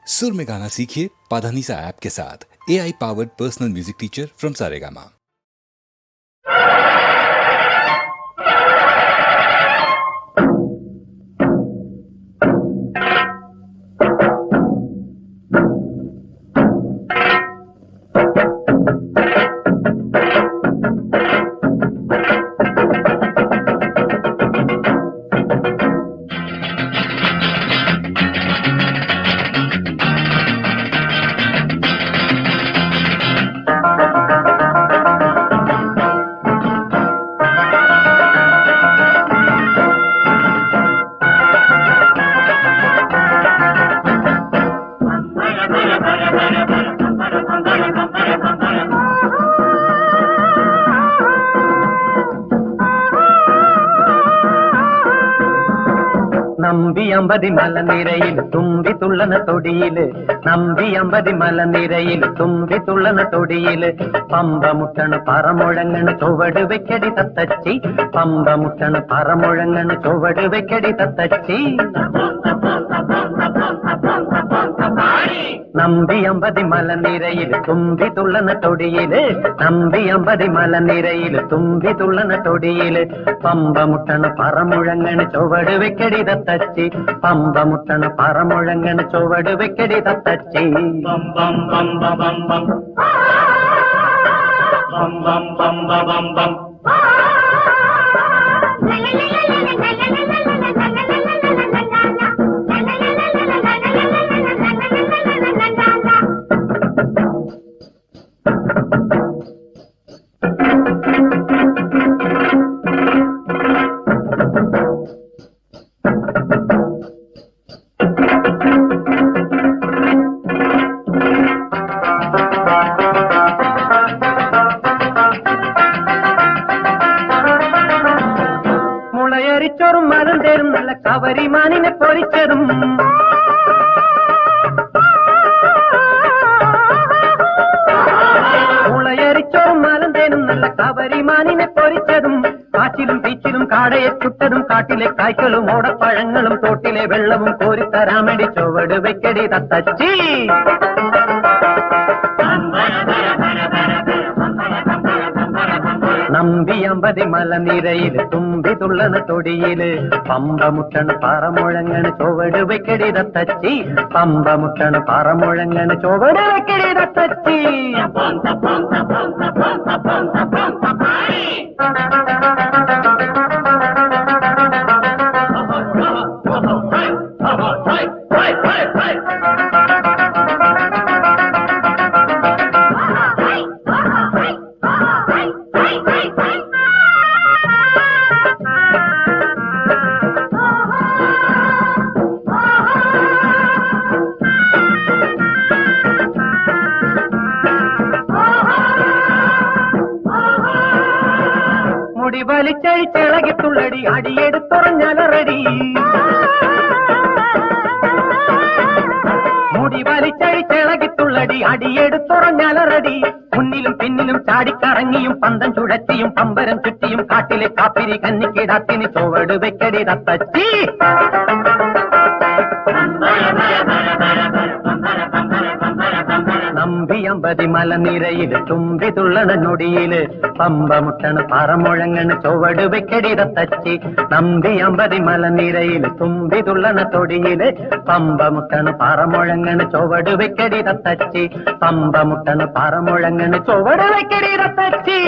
सुर में गाना सीखिए पाधानीसा ऐप के साथ। AI powered personal music teacher from Saregama. നമ്പി അമ്പതി മലനിരയിൽ തുമ്പി തുള്ളന തൊടിയില് നമ്പി അമ്പതി മലനിരയിൽ തുമ്പി തുള്ളന തൊടിയില് പമ്പ മുട്ടണ് പറമുഴങ്ങണ് ചുവട് വെക്കടി തത്തച്ചി പമ്പ മുട്ടണ് പറമുഴങ്ങണ് ചുവട് വെക്കടി തത്തച്ചി നമ്പി അമ്പതി മലനിരയിൽ തുമ്പി തുള്ളന തൊടിയില് നമ്പി അമ്പതി മലനിരയിൽ തുമ്പി തുള്ളന തൊടിയില് പമ്പ മുട്ടണ് പറമുഴങ്ങണ് ചുവട് വെക്കടി തത്തച്ചി പമ്പ മുട്ടണ് പറമുഴങ്ങണ് ചുവട് വെക്കടി തത്തച്ചി ബം ബം ബം ബം ബം ബം ബം ബം ബം ബം മുളയരിച്ചോറും മരം തേരും നല്ല കവരിമാനിനെ പൊരിച്ചതും മുളയരിച്ചോറും മരം തേരും നല്ല കവരിമാനിനെ പൊരിച്ചതും കാച്ചിലും പീച്ചിലും കാടയെ ചുട്ടതും കാട്ടിലെ കായ്ക്കളും ഓടപ്പഴങ്ങളും തോട്ടിലെ വെള്ളവും കോരിത്തരാമടി ചുവട് വെക്കടി തത്തച്ചി നമ്പി അമ്പതി മലനിരയിൽ തുമ്പി തുള്ളന തൊടിയില് പമ്പ മുട്ടണ് പറമുഴങ്ങണ് ചുവട് വെക്കടി തത്തച്ചി പമ്പ മുട്ടണ് പറമുഴങ്ങണ് ചുവട് വെക്കടി തത്തച്ചി മുടി വലിച്ചഴിച്ചിളകിത്തുള്ളടി അടിയെടുത്തുറഞ്ഞലറടി മുടി വലിച്ചഴിച്ചിളകിത്തുള്ളടി അടിയെടുത്തുറഞ്ഞലറടി മുന്നിലും പിന്നിലും ചാടിക്കറങ്ങിയും പന്തം ചുഴറ്റിയും പമ്പരം ചുറ്റിയും കാട്ടിലെ കാപ്പിരി കന്നിക്കിടാത്തിന് ചുവട് വെക്കടി തത്തച്ചി നമ്പി അമ്പതി മലനിരയിൽ തുമ്പി തുള്ളണ നൊടിയില് പമ്പ മുട്ടണ് പറമുഴങ്ങണ് ചുവട് വെക്കടി തത്തച്ചി നമ്പി അമ്പതി മലനിരയിൽ തുമ്പി തുള്ളണ തൊടിയില് പമ്പ മുട്ടണ് പറമുഴങ്ങണ് ചുവട് വെക്കടി തത്തച്ചി പമ്പ മുട്ടണ് പറമുഴങ്ങണ് ചുവട് വെക്കടി തത്തച്ചി